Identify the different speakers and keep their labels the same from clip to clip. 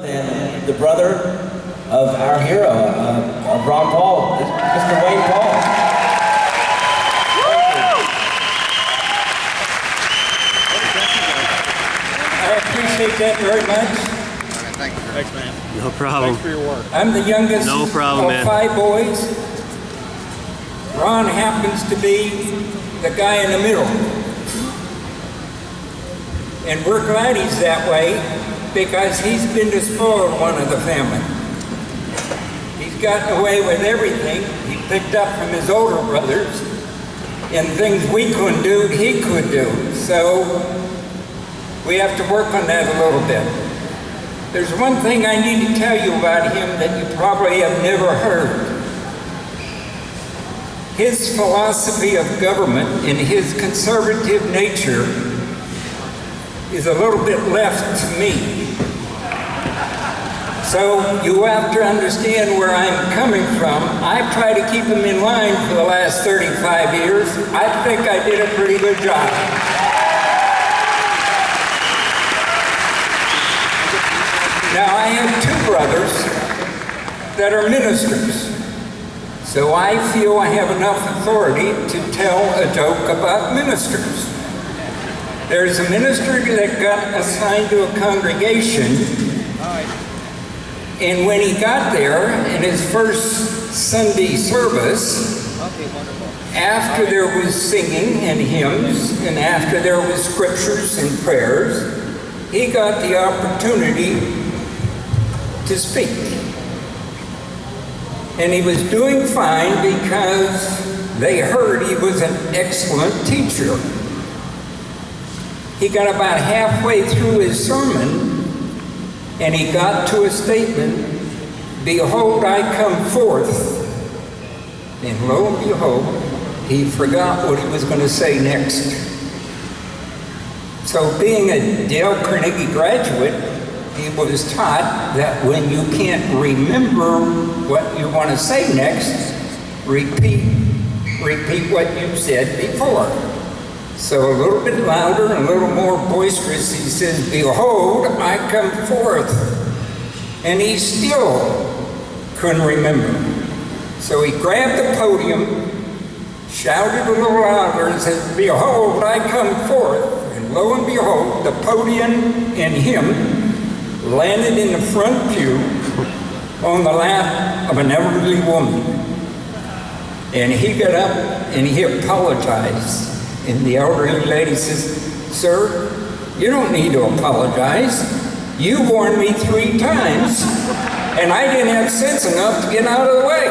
Speaker 1: And the brother of our hero, of Ron Paul, Mr. Wayne Paul.
Speaker 2: I appreciate that very much.
Speaker 3: Thanks, man.
Speaker 4: No problem.
Speaker 3: Thanks for your work.
Speaker 2: I'm the youngest
Speaker 4: No problem,
Speaker 2: of
Speaker 4: man.
Speaker 2: 5 boys. Ron happens to be the guy in the middle. And we're glad he's that way because he's been the spoiled one of the family. He's gotten away with everything he picked up from his older brothers, and things we couldn't do, he could do. So we have to work on that a little bit. There's one thing I need to tell you about him that you probably have never heard. His philosophy of government and his conservative nature is a little bit left to me. So you have to understand where I'm coming from. I've tried to keep him in line for the last 35 years. I think I did a pretty good job. Now I have 2 brothers that are ministers. So I feel I have enough authority to tell a joke about ministers. There's a minister that got assigned to a congregation, and when he got there in his first Sunday service, after there was singing and hymns, and after there was scriptures and prayers, he got the opportunity to speak. And he was doing fine because they heard he was an excellent teacher. He got about halfway through his sermon and he got to a statement, "Behold, I come forth." And lo and behold, he forgot what he was going to say next. So being a Dale Carnegie graduate, he was taught that when you can't remember what you want to say next, repeat what you said before. So a little bit louder and a little more boisterous, he says, "Behold, I come forth." And he still couldn't remember. So he grabbed the podium, shouted a little louder and said, "Behold, I come forth." And lo and behold, the podium and him landed in the front pew on the lap of an elderly woman. And he got up and he apologized. And the elderly lady says, "Sir, you don't need to apologize. You warned me 3 times, and I didn't have sense enough to get out of the way."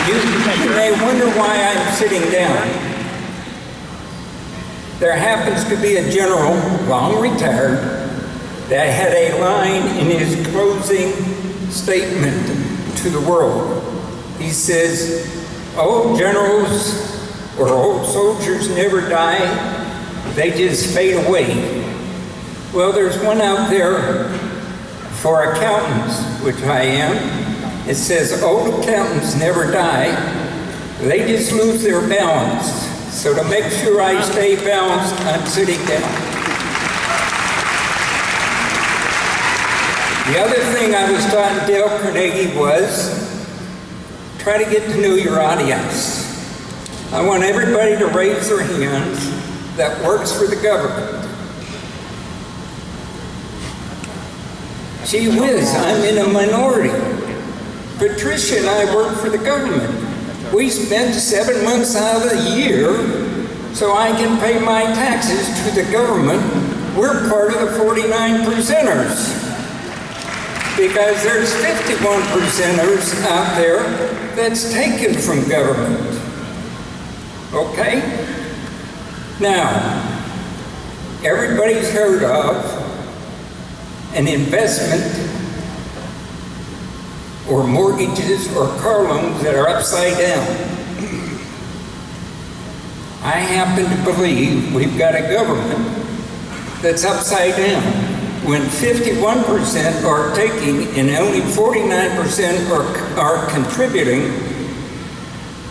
Speaker 2: You may wonder why I'm sitting down. There happens to be a general, long retired, that had a line in his closing statement to the world. He says, "Old generals or old soldiers never die, they just fade away." Well, there's one out there for accountants, which I am. It says, "Old accountants never die, they just lose their balance." So to make sure I stay balanced, I'm sitting down. The other thing I was taught in Dale Carnegie was, try to get to know your audience. I want everybody to raise their hands that works for the government. Gee whiz, I'm in a minority. Patricia and I work for the government. We spend 7 months out of the year so I can pay my taxes to the government. We're part of the 49%ers. Because there's 51%ers out there that's taken from government. Okay? Now, everybody's heard of an investment or mortgages or car loans that are upside down. I happen to believe we've got a government that's upside down. When 51% are taking and only 49% are contributing,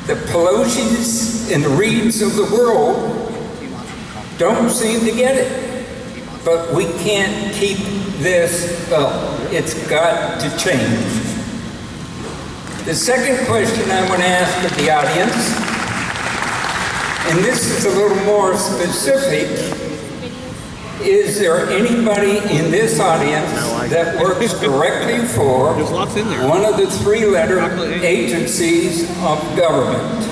Speaker 2: the Pelosi's and the Reeds of the world don't seem to get it. But we can't keep this up. It's got to change. The second question I want to ask of the audience, and this is a little more specific, is there anybody in this audience that works directly for one of the three-letter agencies of government?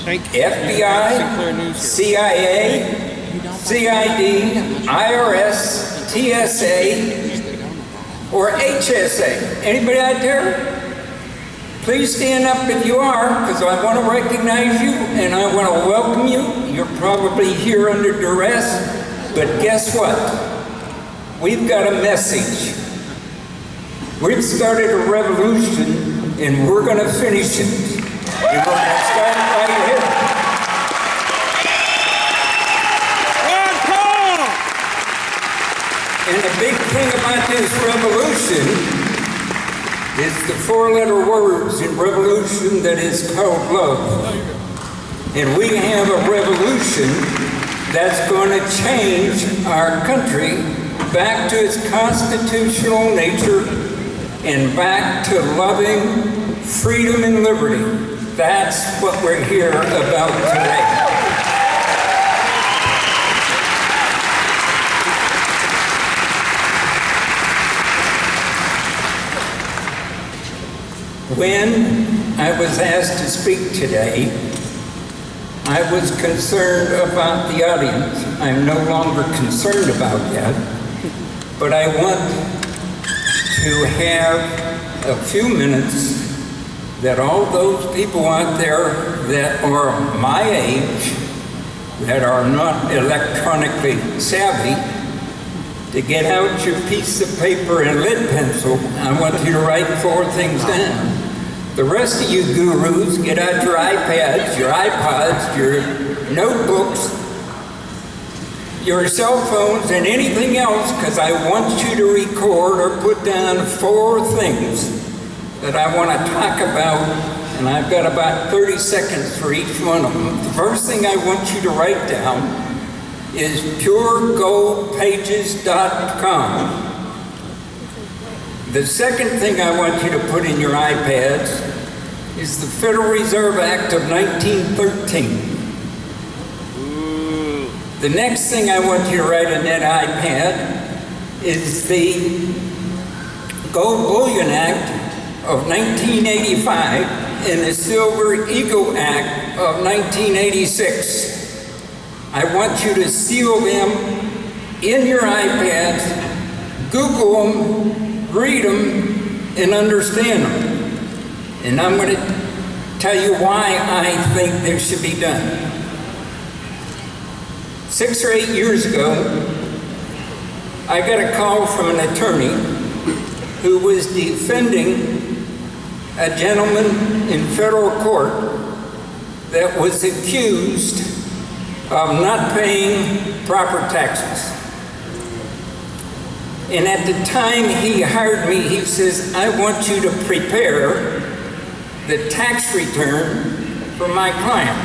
Speaker 2: FBI, CIA, CID, IRS, TSA, or HSA? Anybody out there? Please stand up if you are, because I want to recognize you and I want to welcome you. You're probably here under duress, but guess what? We've got a message. We've started a revolution and we're going to finish it. And we're going to start right here. And the big thing about this revolution is the four-letter words in revolution that is called love. And we have a revolution that's going to change our country back to its constitutional nature and back to loving freedom and liberty. That's what we're here about today. When I was asked to speak today, I was concerned about the audience. I'm no longer concerned about that, but I want to have a few minutes that all those people out there that are my age, that are not electronically savvy, to get out your piece of paper and lead pencil. I want you to write 4 things down. The rest of you gurus, get out your iPads, your iPods, your notebooks, your cell phones, and anything else, because I want you to record or put down 4 things that I want to talk about, and I've got about 30 seconds for each one of them. The first thing I want you to write down is puregoldpages.com. The second thing I want you to put in your iPads is the Federal Reserve Act of 1913. The next thing I want you to write in that iPad is the Gold Bullion Act of 1985 and the Silver Eagle Act of 1986. I want you to seal them in your iPads, Google them, read them, and understand them. And I'm going to tell you why I think this should be done. 6 or 8 years ago, I got a call from an attorney who was defending a gentleman in federal court that was accused of not paying proper taxes. And at the time he hired me, he says, I want you to prepare the tax return for my client.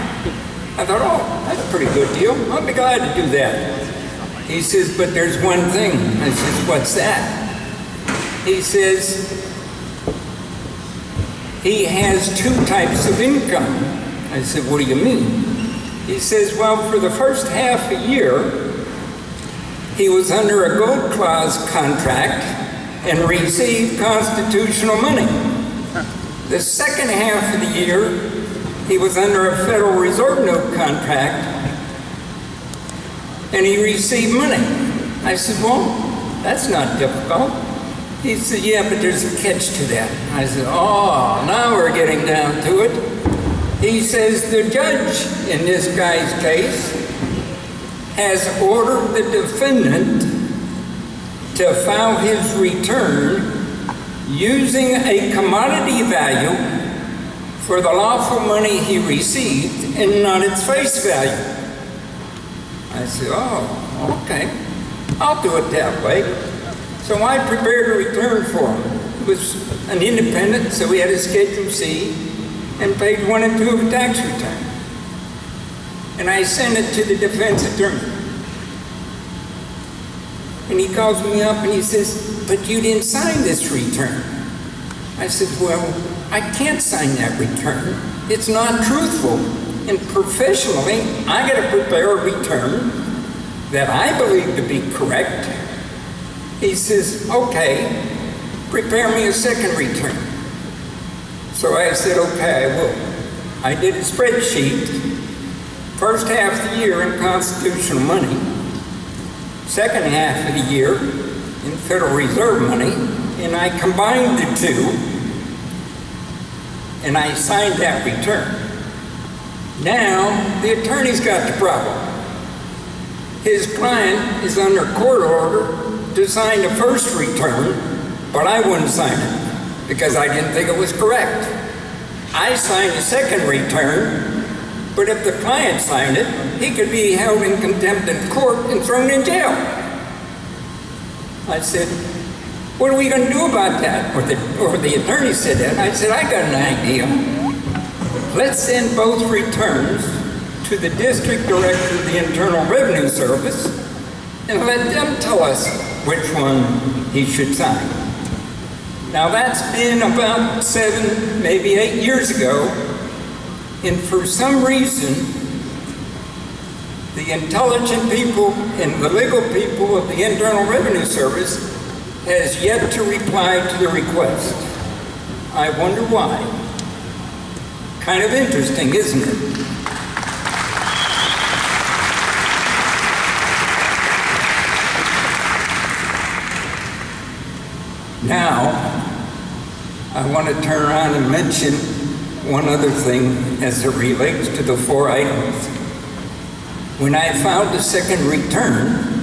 Speaker 2: I thought, oh, that's a pretty good deal. I'll be glad to do that. He says, but there's one thing. I says, what's that? He says, he has 2 types of income. I said, what do you mean? He says, well, for the first half a year, he was under a gold clause contract and received constitutional money. The second half of the year, he was under a Federal Reserve note contract and he received money. I said, well, that's not difficult. He said, yeah, but there's a catch to that. I said, oh, now we're getting down to it. He says the judge in this guy's case has ordered the defendant to file his return using a commodity value for the lawful money he received and not its face value. I said, oh, okay, I'll do it that way. So I prepared a return for him. It was an independent, so we had a Schedule C and paid 1 and 2 of a tax return. And I sent it to the defense attorney. And he calls me up and he says, but you didn't sign this return. I said, well, I can't sign that return. It's not truthful. And professionally, I got to prepare a return that I believe to be correct. He says, okay, prepare me a second return. So I said, okay, I will. I did a spreadsheet, first half of the year in constitutional money, second half of the year in Federal Reserve money, and I combined the two, and I signed that return. Now, the attorney's got the problem. His client is under court order to sign the first return, but I wouldn't sign it because I didn't think it was correct. I signed the second return, but if the client signed it, he could be held in contempt in court and thrown in jail. I said, what are we going to do about that? Or the attorney said that. I said, I got an idea. Let's send both returns to the district director of the Internal Revenue Service and let them tell us which one he should sign. Now that's been about 7, maybe 8 years ago, and for some reason, the intelligent people and the legal people of the Internal Revenue Service has yet to reply to the request. I wonder why. Kind of interesting, isn't it? Now, I want to turn around and mention one other thing as it relates to the 4 items. When I filed the second return,